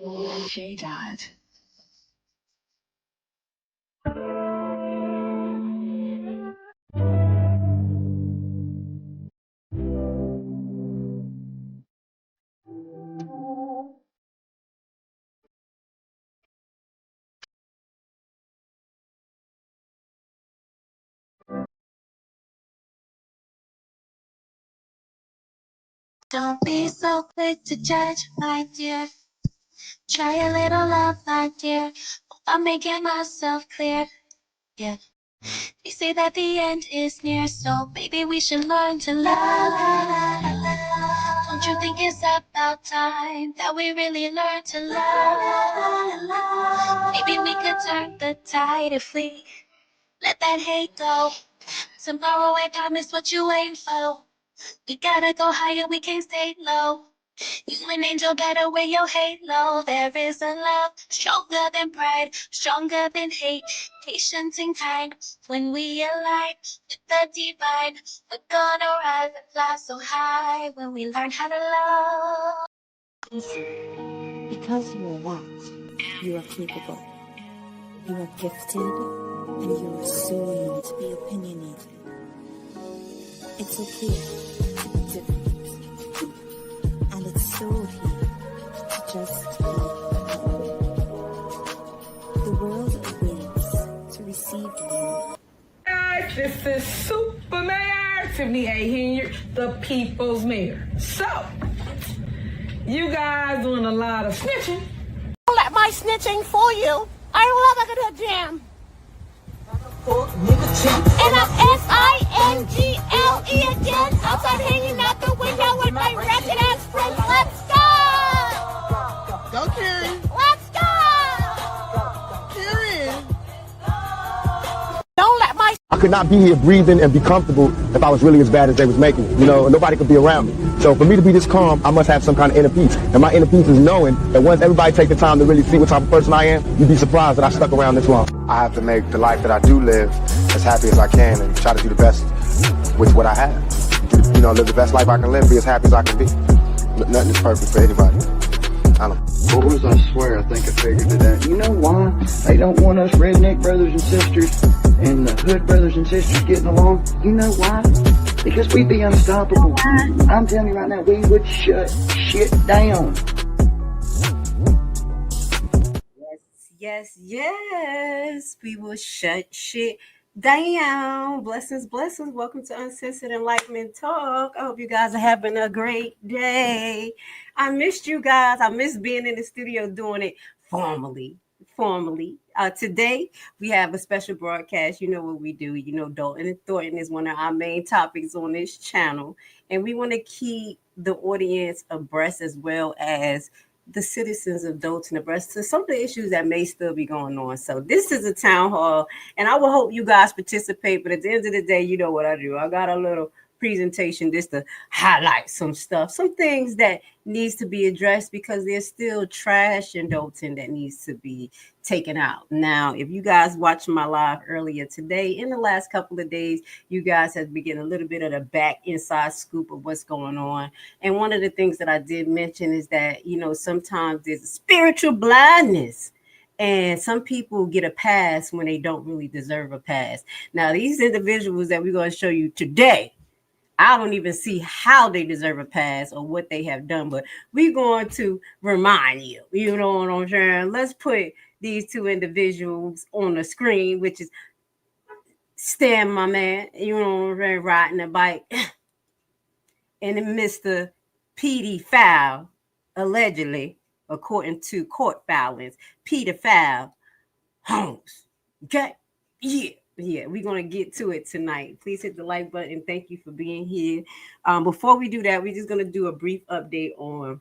J. Dot. Don't be so quick to judge, my dear. Try a little love, my dear. I'm making myself clear. Yeah. They say that the end is near, so maybe we should learn to love. Don't you think it's about time that we really learn to love? Maybe we could turn the tide if we let that hate go. Tomorrow ain't promise what you ain't for. We gotta go higher, we can't stay low. You an angel better wear your halo. There is a love stronger than pride, stronger than hate, patient and kind. When we align with the divine, we're gonna rise and fly so high. When we learn how to love. Because you are that, you are capable, you are gifted, and you are soon to be opinionated. It's okay to be different, and it's so okay to just be. The world awaits to receive you. Guys, this is Super Mayor Tiffany A. Hilliard, the People's Mayor. So, you guys doing a lot of snitching. Don't let my snitching fool you. I love a good jam. And I'm S-I-N-G-L-E again. Outside hanging out the window with my ratchet ass friends. Let's go! Go, Karen. Let's go! Karen. Don't let my... I could not be here breathing and be comfortable if I was really as bad as they was making it. You know, nobody could be around me. So for me to be this calm, I must have some kind of inner peace. And my inner peace is knowing that once everybody take the time to really see what type of person I am, you'd be surprised that I stuck around this long. I have to make the life that I do live as happy as I can and try to do the best with what I have. You know, live the best life I can live, be as happy as I can be. Nothing is perfect for anybody. I don't know. Boys, I swear, I think I figured it out. You know why they don't want us redneck brothers and sisters and the hood brothers and sisters getting along? You know why? Because we'd be unstoppable. I'm telling you right now, we would shut shit down. Yes. We will shut shit down. Blessings. Welcome to Uncensored Enlightenment Talk. I hope you guys are having a great day. I missed you guys. I missed being in the studio doing it formally. Today, we have a special broadcast. You know what we do. You know, Dolton and Thornton is one of our main topics on this channel. And we want to keep the audience abreast as well as the citizens of Dolton abreast to some of the issues that may still be going on. So this is a town hall, and I will hope you guys participate. But at the end of the day, you know what I do. I got a little presentation just to highlight some stuff, some things that needs to be addressed because there's still trash in Dolton that needs to be taken out. Now, if you guys watched my live earlier today, in the last couple of days, you guys have been getting a little bit of the back inside scoop of what's going on. And one of the things that I did mention is that, you know, sometimes there's a spiritual blindness. And some people get a pass when they don't really deserve a pass. Now, these individuals that we're going to show you today, I don't even see how they deserve a pass or what they have done, but we're going to remind you, you know what I'm saying? Let's put these two individuals on the screen, which is Stan, my man, you know what I'm saying, riding a bike, and then Mr. pedophile, allegedly, according to court filings, pedophile Holmes. Okay? Yeah, we're going to get to it tonight. Please hit the like button. Thank you for being here. Before we do that, we're just going to do a brief update on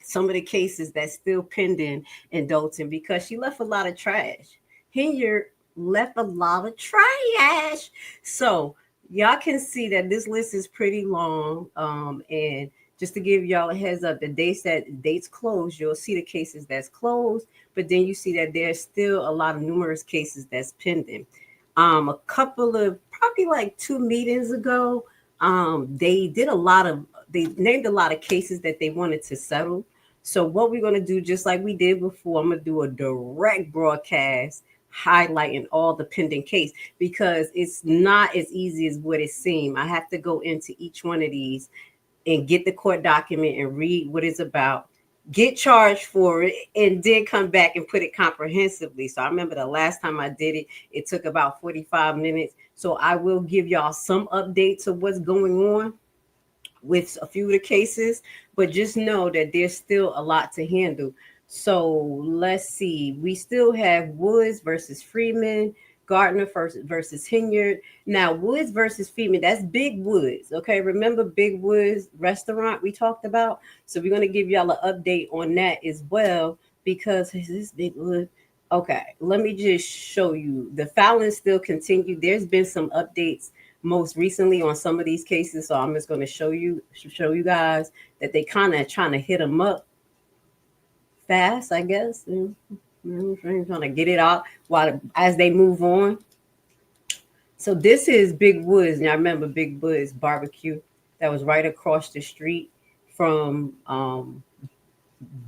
some of the cases that's still pending in Dolton because she left a lot of trash. Hilliard left a lot of trash. So y'all can see that this list is pretty long. And just to give y'all a heads up, the dates closed, you'll see the cases that's closed, but then you see that there's still a lot of numerous cases that's pending. A couple of probably like 2 meetings ago, they named a lot of cases that they wanted to settle. So what we're going to do, just like we did before, I'm going to do a direct broadcast highlighting all the pending case, because it's not as easy as what it seems. I have to go into each one of these and get the court document and read what it's about, get charged for it, and then come back and put it comprehensively. So I remember the last time I did it, it took about 45 minutes. So I will give y'all some updates of what's going on with a few of the cases, but just know that there's still a lot to handle. So let's see. We still have Woods versus Freeman, Gardner versus Hinyard. Now, Woods versus Freeman, that's Big Woods. Okay, remember Big Woods restaurant we talked about? So we're going to give y'all an update on that as well, because is this Big Woods? Okay, let me just show you. The filings still continue. There's been some updates most recently on some of these cases, so I'm just going to show you guys that they kind of trying to hit them up fast, I guess. Trying to get it out as they move on. So this is Big Woods. Now remember Big Woods barbecue that was right across the street from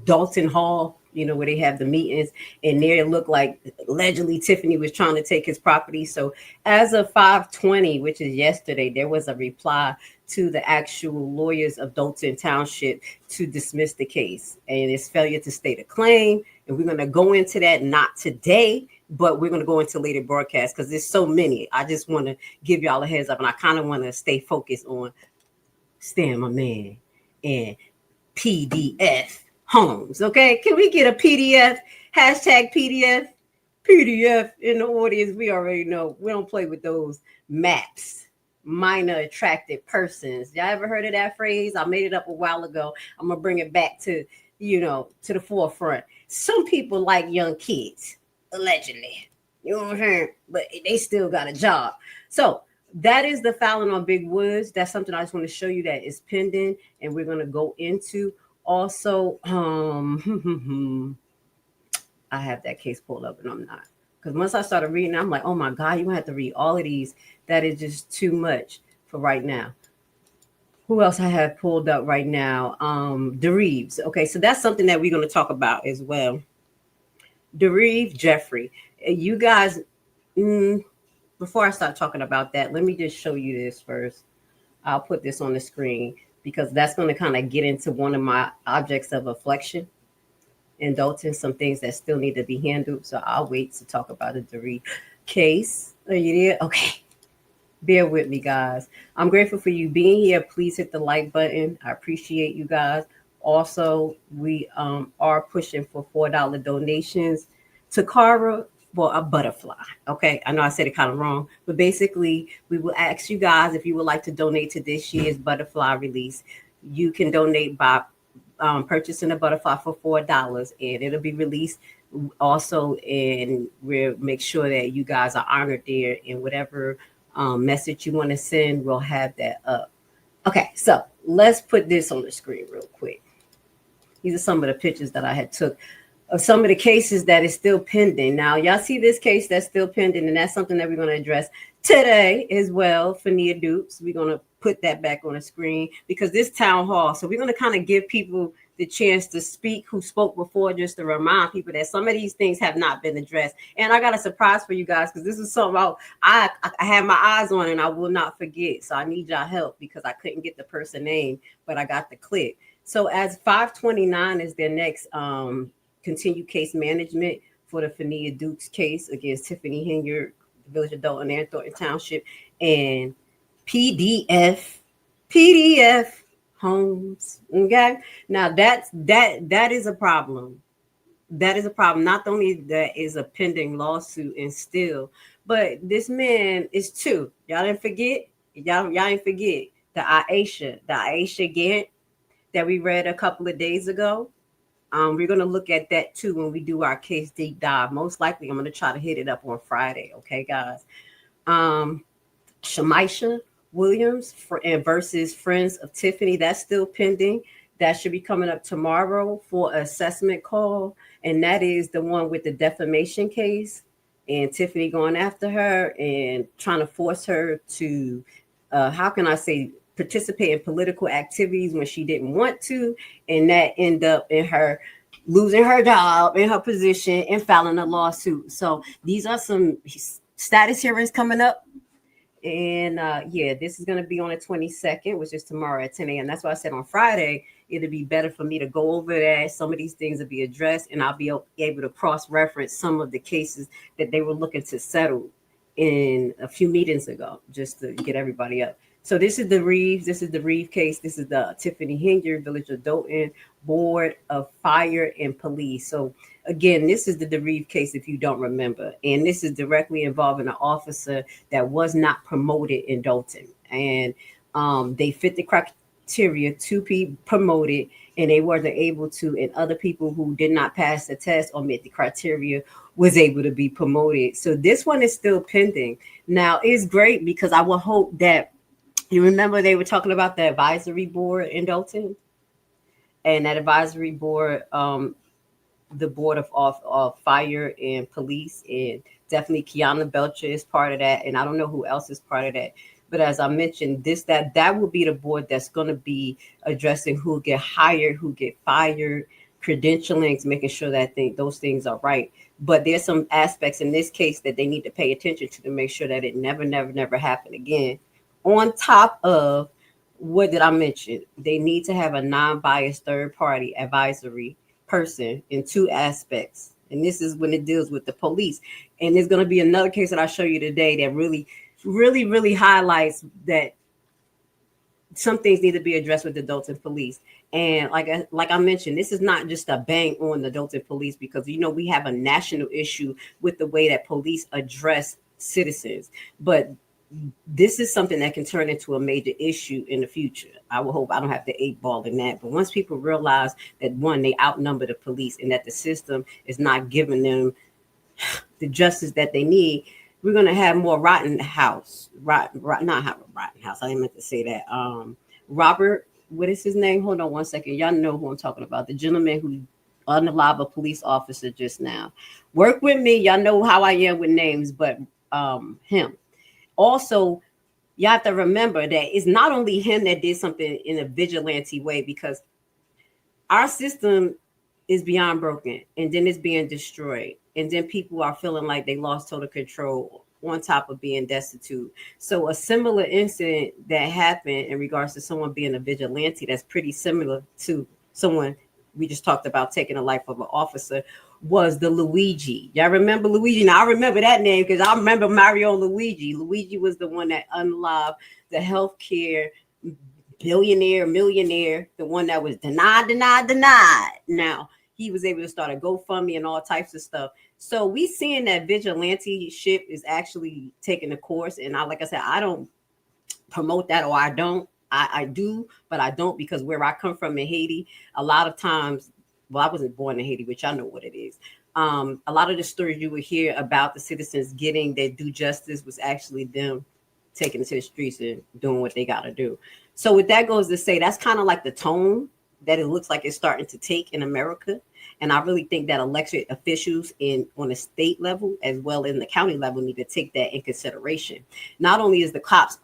Dolton Hall, you know, where they have the meetings, and there it looked like allegedly Tiffany was trying to take his property. So as of 5:20, which is yesterday, there was a reply to the actual lawyers of Dolton Township to dismiss the case and its failure to state a claim. And we're going to go into that, not today, but we're going to go into later broadcasts because there's so many. I just want to give y'all a heads up, and I kind of want to stay focused on Stan, my man, and PDF homes. Okay, can we get a PDF? Hashtag PDF. PDF in the audience. We already know we don't play with those maps. Minor attracted persons. Y'all ever heard of that phrase? I made it up a while ago. I'm gonna bring it back to, you know, to the forefront. Some people like young kids, allegedly. You know what I'm saying? But they still got a job. So that is the filing on Big Woods. That's something I just want to show you that is pending, and we're gonna go into. Also, I have that case pulled up and I'm not. Because once I started reading, I'm like, oh my God, you're going to have to read all of these. That is just too much for right now. Who else I have pulled up right now? DeReeves. Okay, so that's something that we're going to talk about as well. DeReeves, Jeffrey. You guys, before I start talking about that, let me just show you this first. I'll put this on the screen, because that's going to kind of get into one of my objects of affliction in Dolton, some things that still need to be handled. So I'll wait to talk about the DeReeves case. Are you there? Okay. Bear with me, guys. I'm grateful for you being here. Please hit the like button. I appreciate you guys. Also, we are pushing for $4 donations to Cara for a butterfly. Okay, I know I said it kind of wrong, but basically we will ask you guys if you would like to donate to this year's butterfly release. You can donate by purchasing a butterfly for $4, and it'll be released also, and we'll make sure that you guys are honored there, and whatever message you want to send, we'll have that up. Okay, so let's put this on the screen real quick. These are some of the pictures that I had took of some of the cases that is still pending. Now, y'all see this case that's still pending, and that's something that we're going to address today as well for Nia Dukes. We're going to put that back on the screen because this town hall. So we're going to kind of give people the chance to speak who spoke before, just to remind people that some of these things have not been addressed. And I got a surprise for you guys, because this is something I have my eyes on and I will not forget. So I need y'all help, because I couldn't get the person name, but I got the clip. So as 529 is their next continued case management for the Fania Dukes case against Tiffany Hinyard, Village of Dolton and Thornton Township, and PDF homes. Okay, now that is a problem. That is a problem. Not only that is a pending lawsuit and still, but this man is two. Y'all didn't forget. Y'all didn't forget the Aisha Gant that we read a couple of days ago. We're going to look at that too when we do our case deep dive. Most likely, I'm going to try to hit it up on Friday. Okay, guys. Shamisha Williams versus Friends of Tiffany. That's still pending. That should be coming up tomorrow for assessment call. And that is the one with the defamation case. And Tiffany going after her and trying to force her to, how can I say, participate in political activities when she didn't want to, and that ended up in her losing her job in her position and filing a lawsuit. So these are some status hearings coming up. And yeah, this is going to be on the 22nd, which is tomorrow at 10 a.m. That's why I said on Friday, it'll be better for me to go over that. Some of these things will be addressed, and I'll be able to cross-reference some of the cases that they were looking to settle in a few meetings ago, just to get everybody up. So this is the Reeves. This is the Reeves case. This is the Tiffany Hinger, Village of Dolton Board of Fire and Police. So again, this is the DeReeve case, if you don't remember. And this is directly involving an officer that was not promoted in Dolton. And they fit the criteria to be promoted, and they weren't able to. And other people who did not pass the test or meet the criteria was able to be promoted. So this one is still pending. Now, it's great because I will hope that you remember they were talking about the advisory board in Dolton, and that advisory board, the board of fire and police, and definitely Kiana Belcher is part of that, and I don't know who else is part of that. But as I mentioned, that will be the board that's going to be addressing who get hired, who get fired, credentialings, making sure that those things are right. But there's some aspects in this case that they need to pay attention to make sure that it never happen again. On top of what did I mention? They need to have a non-biased third-party advisory person in two aspects. And this is when it deals with the police. And there's going to be another case that I'll show you today that really highlights that some things need to be addressed with the Dolton police. And like I mentioned, this is not just a bang on the Dolton police, because we have a national issue with the way that police address citizens. But this is something that can turn into a major issue in the future. I will hope I don't have to 8-ball in that. But once people realize that, one, they outnumber the police and that the system is not giving them the justice that they need, we're going to have more rotten house. Not have a rotten house. I didn't meant to say that. Robert, what is his name? Hold on one second. Y'all know who I'm talking about. The gentleman who unalived a police officer just now. Work with me. Y'all know how I am with names, but him. Also, you have to remember that it's not only him that did something in a vigilante way, because our system is beyond broken, and then it's being destroyed. And then people are feeling like they lost total control on top of being destitute. So a similar incident that happened in regards to someone being a vigilante, that's pretty similar to someone we just talked about taking the life of an officer, was the Luigi. Y'all remember Luigi? Now I remember that name because I remember Mario Luigi. Luigi was the one that unloved the healthcare millionaire, the one that was denied. Now he was able to start a GoFundMe and all types of stuff. So we seeing that vigilante ship is actually taking a course. And like I said, I don't promote that, or I don't. I do, but I don't, because where I come from in Haiti, a lot of times, well, I wasn't born in Haiti, which I know what it is. A lot of the stories you would hear about the citizens getting their due justice was actually them taking it to the streets and doing what they got to do. So with that goes to say, that's kind of like the tone that it looks like it's starting to take in America. And I really think that elected officials on the state level as well as in the county level need to take that in consideration. Not only is the cops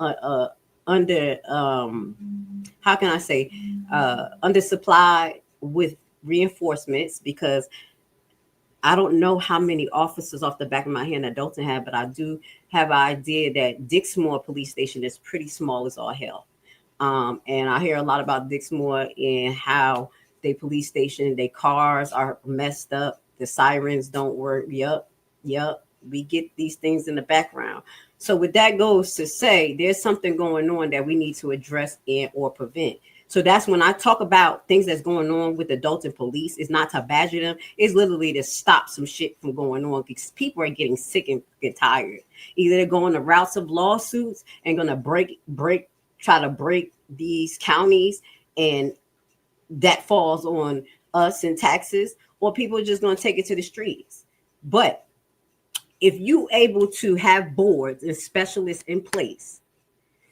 under undersupplied with reinforcements, because I don't know how many officers off the back of my hand that Dolton have, but I do have an idea that Dixmoor police station is pretty small as all hell. And I hear a lot about Dixmoor and how they police station, their cars are messed up, the sirens don't work. Yep. We get these things in the background. So with that goes to say, there's something going on that we need to address or prevent. So that's when I talk about things that's going on with the Dolton police. It's not to badger them. It's literally to stop some shit from going on, because people are getting sick and get tired. Either they're going the routes of lawsuits and going to try to break these counties, and that falls on us in taxes, or people are just going to take it to the streets. But if you able to have boards and specialists in place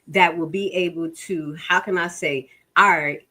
that will be able to, how can I say, all right,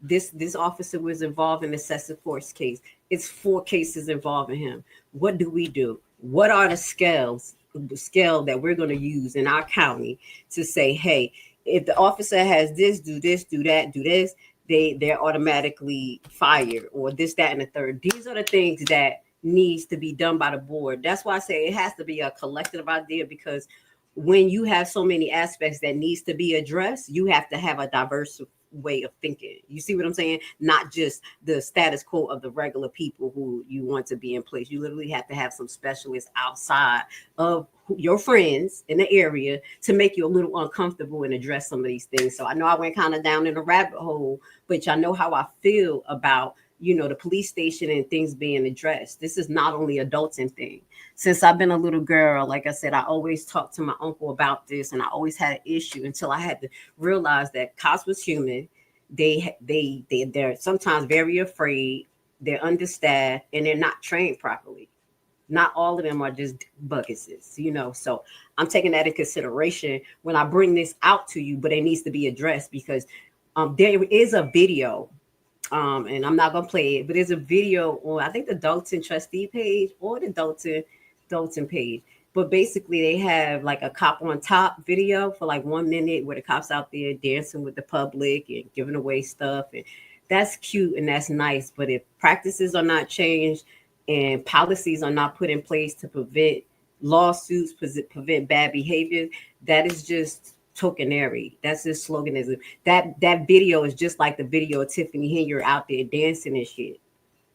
this officer was involved in the excessive force case. It's 4 cases involving him. What do we do? What are the scale that we're going to use in our county to say, hey, if the officer has this, do this, do that, do this, they're automatically fired, or this, that, and the third. These are the things that needs to be done by the board. That's why I say it has to be a collective idea, because when you have so many aspects that needs to be addressed, you have to have a diverse way of thinking. You see what I'm saying? Not just the status quo of the regular people who you want to be in place. You literally have to have some specialists outside of your friends in the area to make you a little uncomfortable and address some of these things. So I know I went kind of down in a rabbit hole, but y'all know how I feel about, you know, the police station and things being addressed. This is not only a Dolton thing. Since I've been a little girl, like I said, I always talked to my uncle about this, and I always had an issue until I had to realize that cops was human. They're sometimes very afraid. They're understaffed, and they're not trained properly. Not all of them are just buckeses, you know. So I'm taking that in consideration when I bring this out to you, but it needs to be addressed, because there is a video. And I'm not gonna play it, but there's a video on, I think, the Dolton trustee page or the Dolton page. But basically, they have like a cop on top video for like 1 minute where the cops out there dancing with the public and giving away stuff, and that's cute and that's nice. But if practices are not changed and policies are not put in place to prevent lawsuits, prevent bad behavior, that is just tokenary. That's his sloganism. That video is just like the video of Tiffany Henry out there dancing and shit.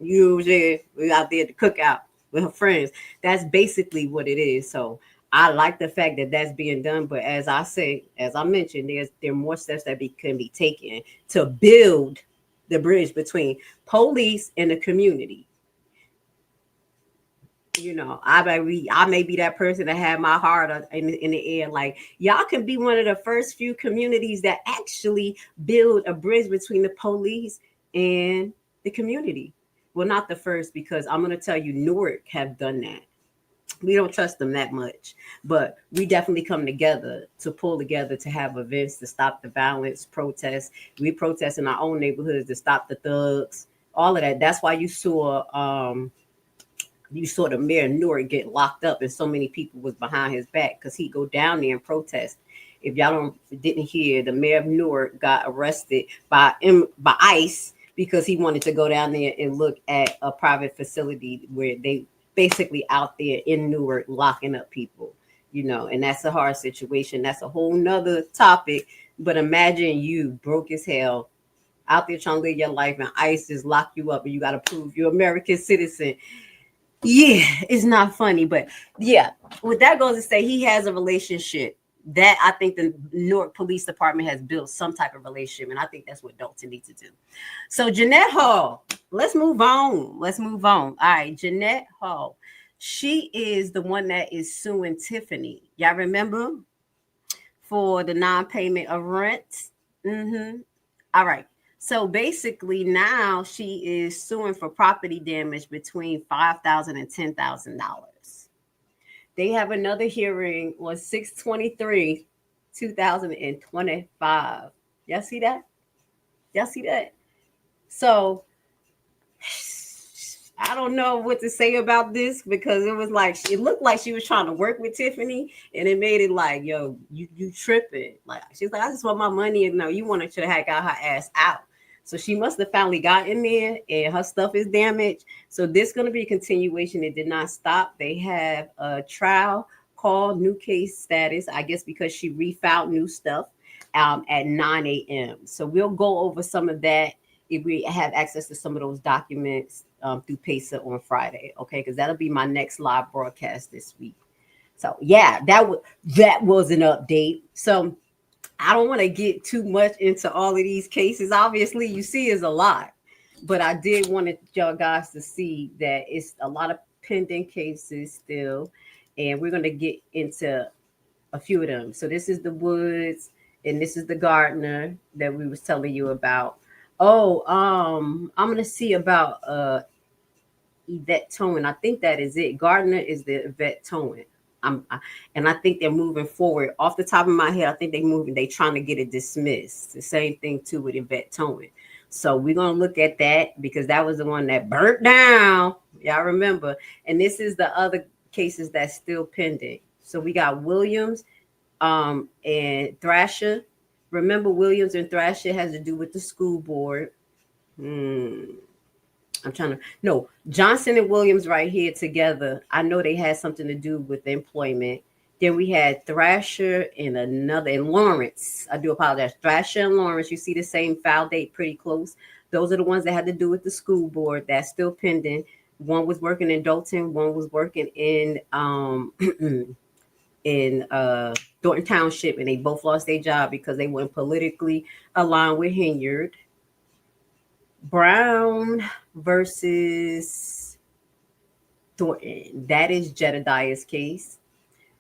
You know what I'm saying? We're out there at the cookout with her friends. That's basically what it is. So I like the fact that that's being done. But as I mentioned, there are more steps that can be taken to build the bridge between police and the community. You know, I may be that person that had my heart in the air. Like, y'all can be one of the first few communities that actually build a bridge between the police and the community. Well, not the first, because I'm going to tell you, Newark have done that. We don't trust them that much, but we definitely come together to pull together to have events to stop the violence, protests. We protest in our own neighborhoods to stop the thugs, all of that. That's why you saw the mayor of Newark get locked up, and so many people was behind his back because he'd go down there and protest. If y'all didn't hear, the mayor of Newark got arrested by ICE because he wanted to go down there and look at a private facility where they basically out there in Newark locking up people, you know, and that's a hard situation. That's a whole nother topic. But imagine you broke as hell out there trying to live your life, and ICE just lock you up, and you got to prove you're an American citizen. Yeah, it's not funny, but yeah, with that goes to say, he has a relationship that I think the Newark Police Department has built some type of relationship, and I think that's what Dolton needs to do. So Jeanette Hall, let's move on. All right, Jeanette Hall, she is the one that is suing Tiffany. Y'all remember, for the non-payment of rent? All right. So basically now she is suing for property damage between $5,000 and $10,000. They have another hearing on 6/23/2025. Y'all see that? So I don't know what to say about this, because it looked like she was trying to work with Tiffany, and it made it like, yo, you tripping. Like, she's like, I just want my money, and no, you wanted to have got her ass out. So she must have finally got in there, and her stuff is damaged. So this is going to be a continuation. It did not stop. They have a trial called new case status, I guess, because she refiled new stuff at 9 a.m. So we'll go over some of that if we have access to some of those documents through PESA on Friday, okay? Because that'll be my next live broadcast this week. So yeah, that was an update. So I don't want to get too much into all of these cases. Obviously, you see is a lot, but I did want y'all guys to see that it's a lot of pending cases still, and we're going to get into a few of them. So this is the Woods, and this is the Gardner that we was telling you about. I'm going to see about Yvette Towing. I think that is it. Gardner is the Yvette Towing. And I think they're moving forward. Off the top of my head, I think they're trying to get it dismissed. The same thing too with Yvette Towing. So we're going to look at that, because that was the one that burnt down. Y'all remember. And this is the other cases that's still pending. So we got Williams and Thrasher. Remember, Williams and Thrasher has to do with the school board. No, Johnson and Williams right here together. I know they had something to do with employment. Then we had Thrasher and Lawrence. I do apologize. Thrasher and Lawrence, you see the same file date pretty close. Those are the ones that had to do with the school board. That's still pending. One was working in Dolton. One was working in Dolton Township, and they both lost their job because they weren't politically aligned with Hinyard. Brown versus Thornton. That is Jedediah's case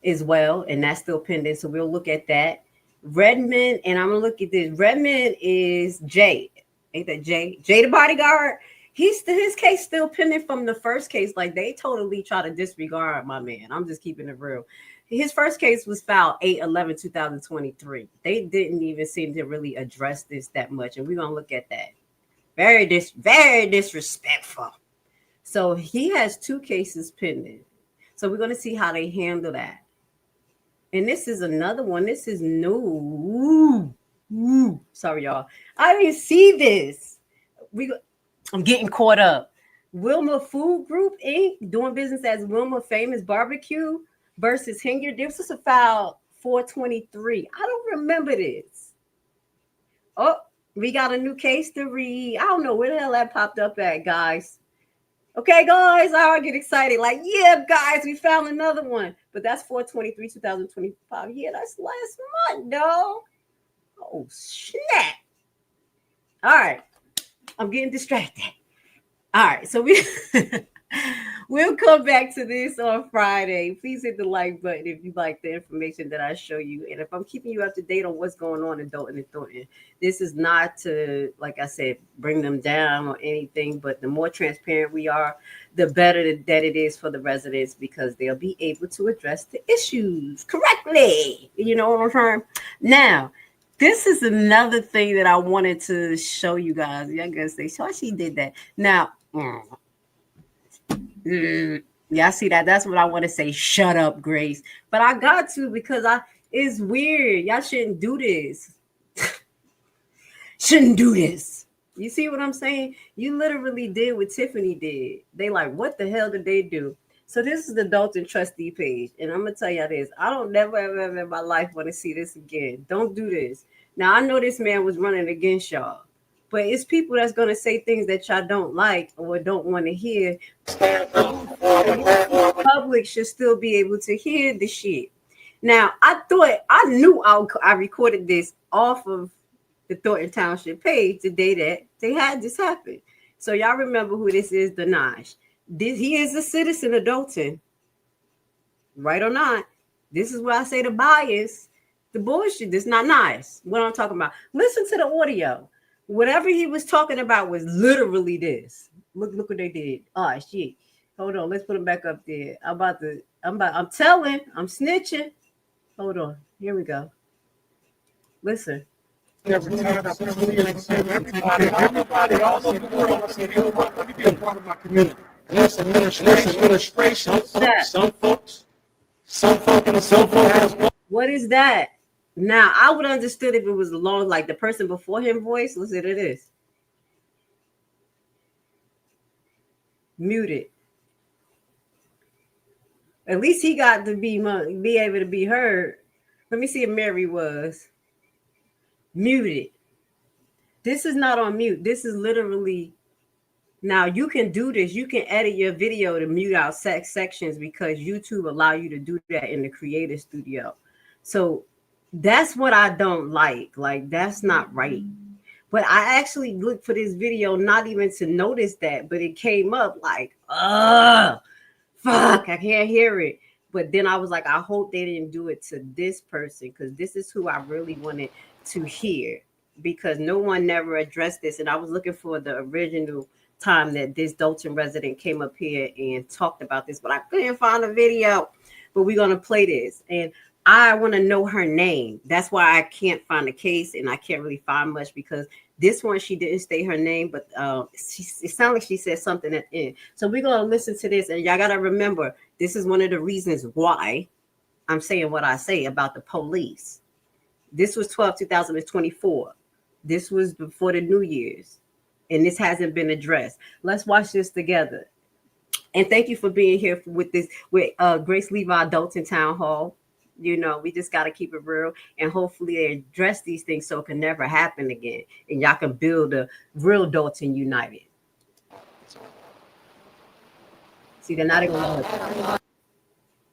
as well, and that's still pending. So we'll look at that. Redmond, and I'm gonna look at this. Redmond is Jay. Ain't that Jay? Jay the bodyguard. His case still pending from the first case. Like, they totally try to disregard my man. I'm just keeping it real. His first case was filed 8/11/2023. They didn't even seem to really address this that much, and we're gonna look at that. Very disrespectful. So he has 2 cases pending. So we're going to see how they handle that. And this is another one. This is new. Sorry, y'all. I didn't see this. I'm getting caught up. Wilma Food Group, Inc., doing business as Wilma Famous Barbecue versus Hinyard. This was a file 423. I don't remember this. Oh, we got a new case to read. I don't know where the hell that popped up at, guys. Okay, guys, I get excited. Like, yeah, guys, we found another one. But that's 4/23/2025. Yeah, that's last month, dog. Oh, snap. All right. I'm getting distracted. All right, so we'll come back to this on Friday. Please hit the like button if you like the information that I show you. And if I'm keeping you up to date on what's going on in Dolton and Thornton, this is not to, like I said, bring them down or anything, but the more transparent we are, the better that it is for the residents, because they'll be able to address the issues correctly. You know what I'm saying? Now, this is another thing that I wanted to show you guys. Y'all gonna say, so she did that. Now, y'all see that? That's what I want to say. Shut up, Grace. But I got to, because it's weird. Y'all shouldn't do this. Shouldn't do this. You see what I'm saying? You literally did what Tiffany did. They like, what the hell did they do? So this is the Dolton trustee page. And I'm going to tell y'all this. I don't never, ever in my life want to see this again. Don't do this. Now, I know this man was running against y'all. But it's people that's going to say things that y'all don't like or don't want to hear. The public should still be able to hear the shit. Now, I knew I recorded this off of the Thornton Township page the day that they had this happen. So y'all remember who this is, Danaj. He is a citizen of Dolton. Right or not? This is where I say the bias, the bullshit. This is not nice. What I'm talking about. Listen to the audio. Whatever he was talking about was literally this. Look what they did. Oh shit. Hold on. Let's put him back up there. I'm snitching. Hold on. Here we go. Listen. Everybody, all over the world, let me be a part of my community. And this administration, some folks has one. What is that? Now, I would understood if it was long, like the person before him voice. Listen to this. Muted. At least he got to be able to be heard. Let me see if Mary was muted. This is not on mute. This is literally. Now you can do this. You can edit your video to mute out sections because YouTube allow you to do that in the Creator Studio. So that's what I don't like. Like, that's not right. But I actually looked for this video, not even to notice that, but it came up like, fuck, I can't hear it. But then I was like, I hope they didn't do it to this person, because this is who I really wanted to hear, because no one never addressed this. And I was looking for the original time that this Dolton resident came up here and talked about this, but I couldn't find a video. But we're going to play this. And I want to know her name. That's why I can't find the case, and I can't really find much, because this one, she didn't state her name, but it sounded like she said something at the end. So we're going to listen to this, and y'all got to remember, this is one of the reasons why I'm saying what I say about the police. This was 2024. This was before the New Year's, and this hasn't been addressed. Let's watch this together. And thank you for being here with Grace Levi Dolton Town Hall. You know, we just got to keep it real, and hopefully they address these things so it can never happen again, and y'all can build a real Dolton United. See, they're not even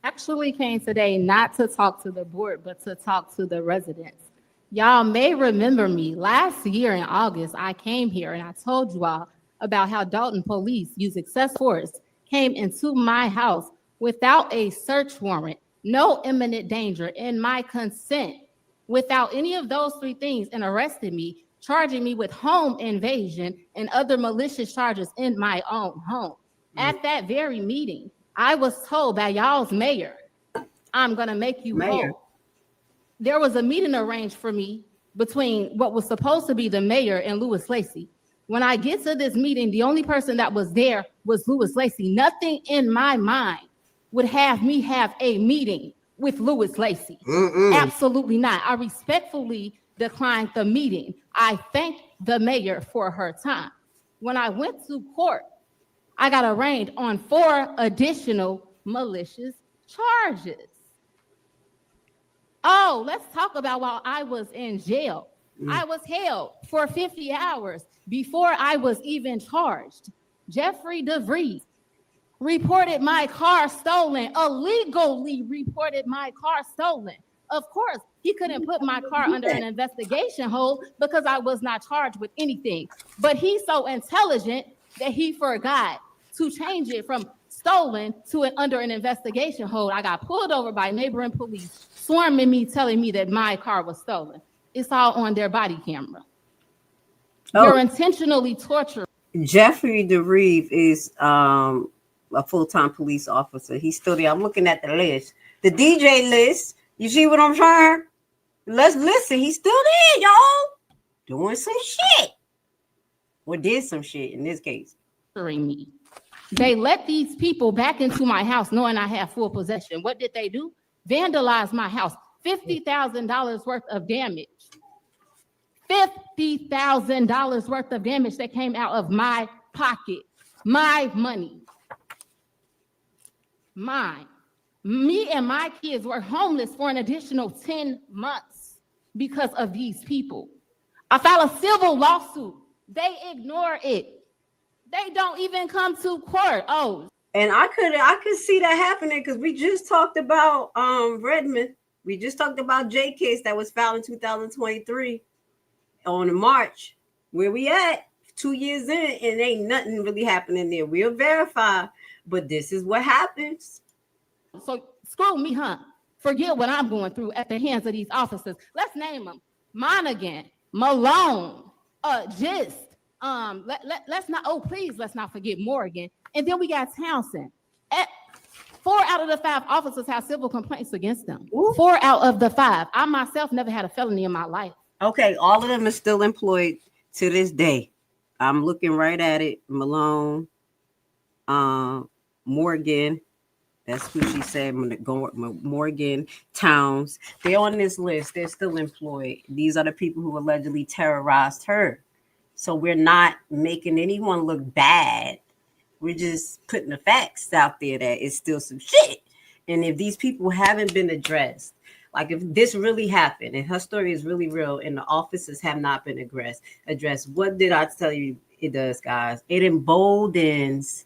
Actually came today not to talk to the board, but to talk to the residents. Y'all may remember me last year in August, I came here and I told you all about how Dolton police used excessive force, came into my house without a search warrant, no imminent danger, in my consent, without any of those three things, and arrested me, charging me with home invasion and other malicious charges in my own home. At that very meeting, I was told by y'all's mayor, I'm gonna make you whole. There was a meeting arranged for me between what was supposed to be the mayor and Louis Lacy. When I get to this meeting, the only person that was there was Louis Lacy. Nothing in my mind would have me have a meeting with Louis Lacy. Absolutely not. I respectfully declined the meeting. I thanked the mayor for her time. When I went to court, I got arraigned on 4 additional malicious charges. Oh, let's talk about while I was in jail. I was held for 50 hours before I was even charged. Jeffrey DeVries reported my car stolen, illegally reported my car stolen. Of course, he couldn't put my car under an investigation hold because I was not charged with anything. But he's so intelligent that he forgot to change it from stolen to under an investigation hold. I got pulled over by neighboring police, swarming me, telling me that my car was stolen. It's all on their body camera. You're intentionally torturing. Jeffrey DeVries is a full-time police officer. He's still there. I'm looking at the list. The DJ list. You see what I'm trying? Let's listen. He's still there, y'all. Doing some shit. Or did some shit in this case. Me. They let these people back into my house knowing I have full possession. What did they do? Vandalize my house. $50,000 worth of damage. $50,000 worth of damage that came out of my pocket. My money. Mine. Me and my kids were homeless for an additional 10 months because of these people. I filed a civil lawsuit. They ignore it. They don't even come to court. Oh. And I could see that happening because we just talked about Redmond. We just talked about J case that was filed in 2023 on March. Where we at 2 years in and ain't nothing really happening there. We'll verify, but this is what happens. So screw me, huh? Forget what I'm going through at the hands of these officers. Let's name them: Monaghan, Malone, let's not. Oh, please, let's not forget Morgan. And then we got Townsend. 4 out of the 5 officers have civil complaints against them. Ooh. 4 out of the 5. I myself never had a felony in my life. Okay, all of them are still employed to this day. I'm looking right at it. Malone, Morgan. That's who she said. Morgan, Towns. They're on this list. They're still employed. These are the people who allegedly terrorized her. So we're not making anyone look bad. We're just putting the facts out there that it's still some shit. And if these people haven't been addressed, like if this really happened and her story is really real and the officers have not been addressed, what did I tell you it does, guys? It emboldens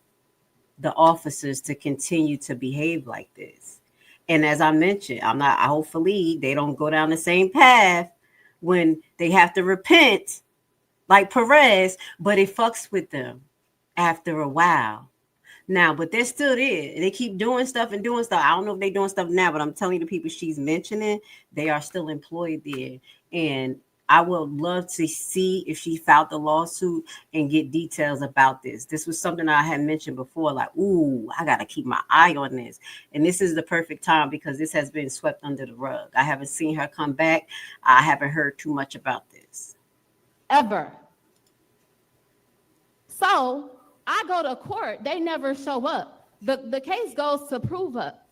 the officers to continue to behave like this. And as I mentioned, hopefully they don't go down the same path when they have to repent like Perez, but it fucks with them after a while. Now, but they're still there. They keep doing stuff. I don't know if they're doing stuff now, but I'm telling you, the people she's mentioning, they are still employed there. And I would love to see if she filed the lawsuit and get details about this. This was something I had mentioned before, like, ooh, I got to keep my eye on this. And this is the perfect time because this has been swept under the rug. I haven't seen her come back. I haven't heard too much about this. Ever. So I go to court. They never show up. The case goes to prove up.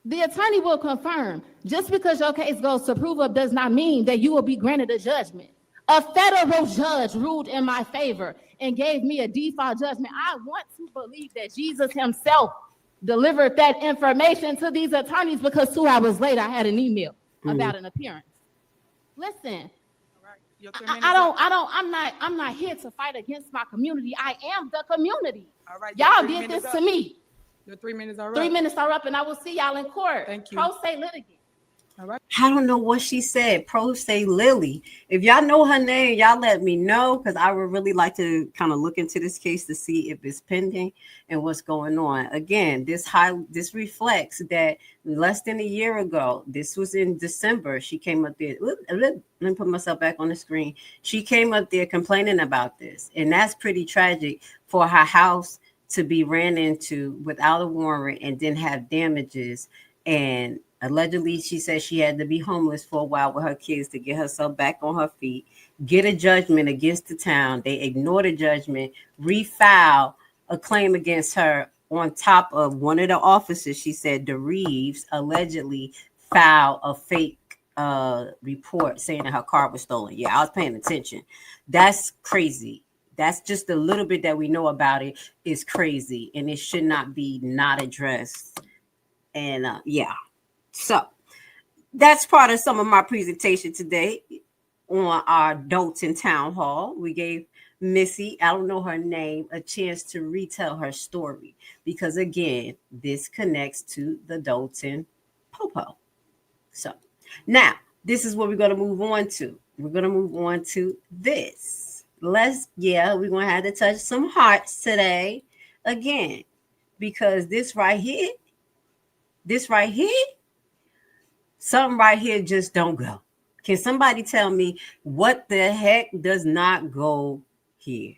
The attorney will confirm. Just because your case goes to prove up does not mean that you will be granted a judgment. A federal judge ruled in my favor and gave me a default judgment. I want to believe that Jesus himself delivered that information to these attorneys because 2 hours later I had an email about an appearance. Listen, I'm not here to fight against my community. I am the community. All right, y'all did this to me. Your 3 minutes are up. 3 minutes are up, and I will see y'all in court. Thank you. Pro se litigant. All right. I don't know what she said. Pro se Lily. If y'all know her name, y'all let me know, because I would really like to kind of look into this case to see if it's pending and what's going on. Again, this reflects that less than a year ago, this was in December, she came up there. Let me put myself back on the screen. She came up there complaining about this, and that's pretty tragic for her house to be ran into without a warrant and then have damages. And allegedly, she said she had to be homeless for a while with her kids to get herself back on her feet, get a judgment against the town. They ignored the judgment, refile a claim against her on top of one of the officers. She said the Reeves allegedly filed a fake report saying that her car was stolen. Yeah, I was paying attention. That's crazy. That's just a little bit that we know about it is crazy, and it should not be not addressed. And yeah, so that's part of some of my presentation today on our Dolton Town Hall. We gave Missy, I don't know her name, a chance to retell her story because, again, this connects to the Dolton Popo. So now this is what we're going to move on to. We're going to move on to this. We're going to have to touch some hearts today again, because this right here, something right here just don't go. Can somebody tell me what the heck does not go here?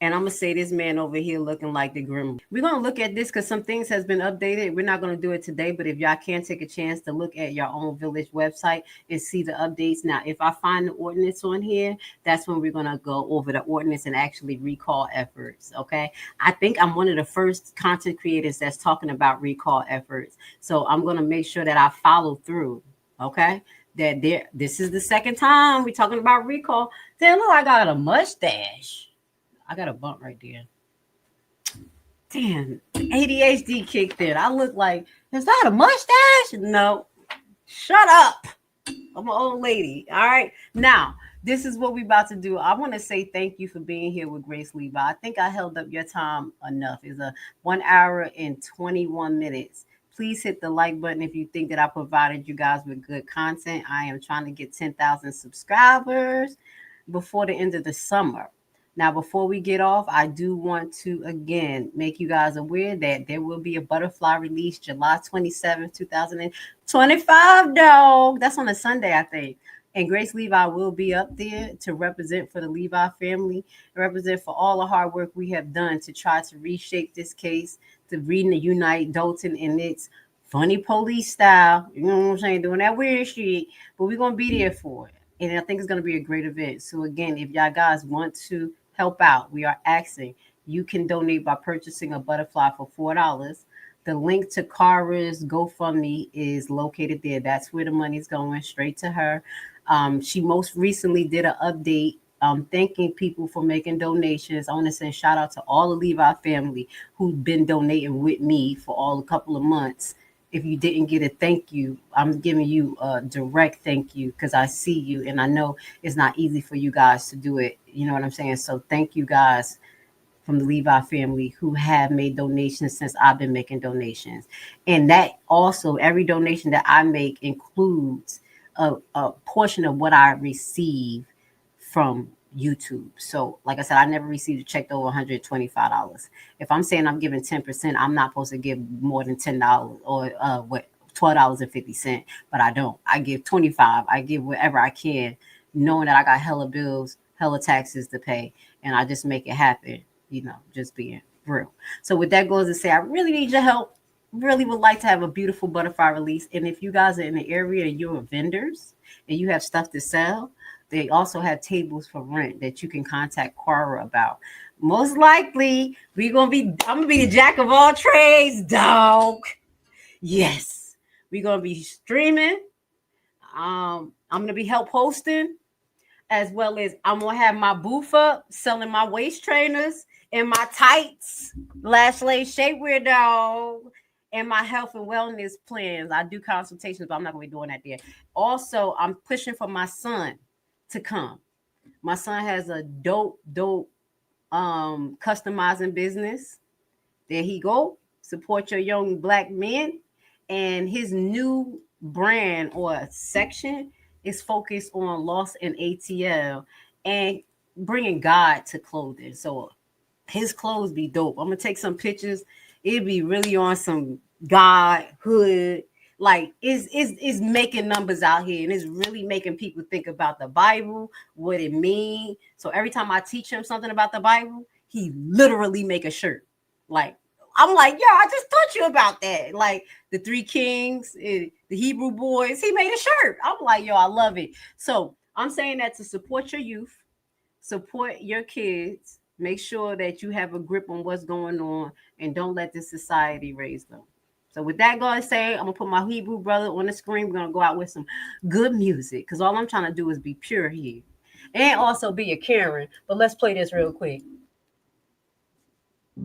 And I'm going to say this man over here looking like the Grim. We're going to look at this because some things has been updated. We're not going to do it today, but if y'all can take a chance to look at your own village website and see the updates. Now, if I find the ordinance on here, that's when we're going to go over the ordinance and actually recall efforts, okay? I think I'm one of the first content creators that's talking about recall efforts. So I'm going to make sure that I follow through, okay? This is the second time we're talking about recall. Damn, look, I got a mustache. I got a bump right there. Damn, ADHD kicked in. I look like, is that a mustache? No, shut up. I'm an old lady. All right. Now, this is what we about to do. I want to say thank you for being here with Grace Levi. I think I held up your time enough. It's a 1 hour and 21 minutes. Please hit the like button if you think that I provided you guys with good content. I am trying to get 10,000 subscribers before the end of the summer. Now, before we get off, I do want to, again, make you guys aware that there will be a butterfly release July 27th, 2025, dog. That's on a Sunday, I think. And Grace Levi will be up there to represent for the Levi family, represent for all the hard work we have done to try to reshape this case, to reunite Dolton in its funny police style. You know what I'm saying? Doing that weird shit. But we're going to be there for it. And I think it's going to be a great event. So, again, if y'all guys want to help out, we are asking. You can donate by purchasing a butterfly for $4. The link to Kara's GoFundMe is located there. That's where the money's going, straight to her. She most recently did an update thanking people for making donations. I want to send shout out to all the Levi family who've been donating with me for a couple of months. If you didn't get a thank you, I'm giving you a direct thank you because I see you and I know it's not easy for you guys to do it. You know what I'm saying? So thank you guys from the Levi family who have made donations since I've been making donations. And that also, every donation that I make includes a portion of what I receive from YouTube. So like I said, I never received a check over $125. If I'm saying I'm giving 10%, I'm not supposed to give more than $10 or $12.50, but I don't. I give 25. I give whatever I can, knowing that I got hella bills, hella taxes to pay, and I just make it happen, you know, just being real. So with that goes to say, I really need your help. Really would like to have a beautiful butterfly release. And if you guys are in the area and you're vendors and you have stuff to sell, they also have tables for rent that you can contact Quara about. Most likely, I'm gonna be the jack of all trades, dog. Yes, we're gonna be streaming. I'm gonna be help hosting, as well as I'm gonna have my booth up selling my waist trainers and my tights, LASHLAYS shapewear dog, and my health and wellness plans. I do consultations, but I'm not gonna be doing that there. Also, I'm pushing for my son to come. My son has a dope customizing business. There he go. Support your young black men. And his new brand or section is focused on loss and ATL and bringing God to clothing. So his clothes be dope. I'm gonna take some pictures. It'd be really on some God hood. Like is making numbers out here, and it's really making people think about the Bible, what it means. So every time I teach him something about the Bible, he literally make a shirt. Like I'm like, yo, I just taught you about that. Like the 3 kings, the Hebrew boys, he made a shirt. I'm like, yo, I love it. So I'm saying that to support your youth, support your kids, make sure that you have a grip on what's going on, and don't let this society raise them. So with that going say, I'm gonna put my Hebrew brother on the screen. We're gonna go out with some good music, because all I'm trying to do is be pure here and also be a Karen. But let's play this real quick. I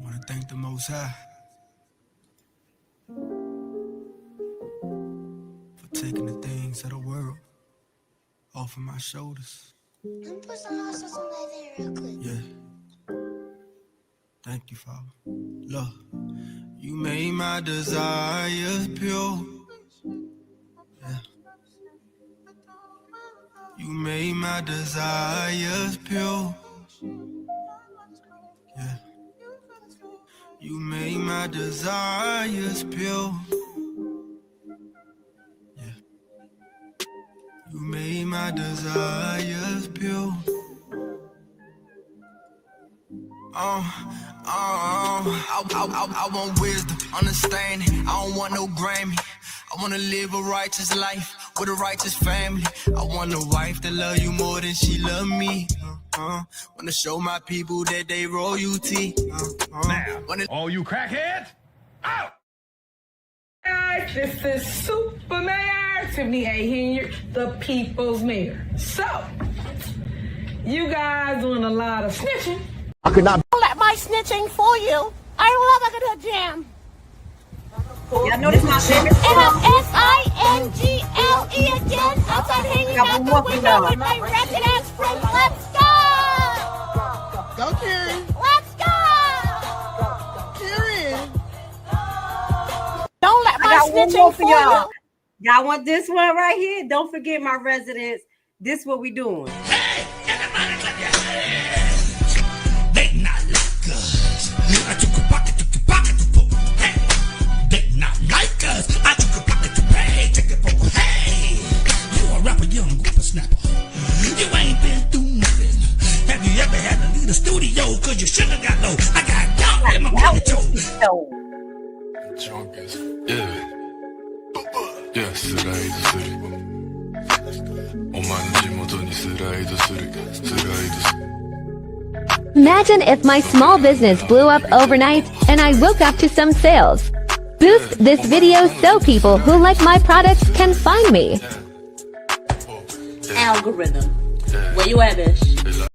want to thank the Most High for taking the things of the world off of my shoulders. Let me put some hot sauce on that thing real quick. Yeah. Thank you, Father. Look, you made my desires pure. Yeah. You made my desires pure. Yeah. You made my desires pure. Yeah. You made my desires pure. I want wisdom, understanding. I don't want no Grammy. I wanna live a righteous life with a righteous family. I want a wife that love you more than she love me. Wanna show my people that they royalty. All you crackheads, out! Guys, this is Super Mayor Tiffany A. Henry, the people's mayor. So, you guys doing a lot of snitching. I could not. Don't let my snitching fool you. I love a good jam. Y'all notice my favorite And I'm SINGLE again. Outside hanging out the window with my wretched ass friends. Let's go! Go, Karen. Let's go! Karen. Don't let I my got one more snitching for fool y'all. you. Y'all want this one right here? Don't forget my residents. This what we doing. Hey, everybody clap your hands. They not like us. I took a pocket to the hey. They not like us. I took a pocket to pay. Take it for hey. You a rapper, you don't go for snapper. You ain't been through nothing. Have you ever had to leave the studio? Cause you should've got low. I got down in my pocket. Drunk as yeah. Yeah, スライドする。お前の地元にスライドする。スライドする。 Imagine if my small business blew up overnight and I woke up to some sales. Boost this video so people who like my products can find me. Algorithm. Where you at, bitch?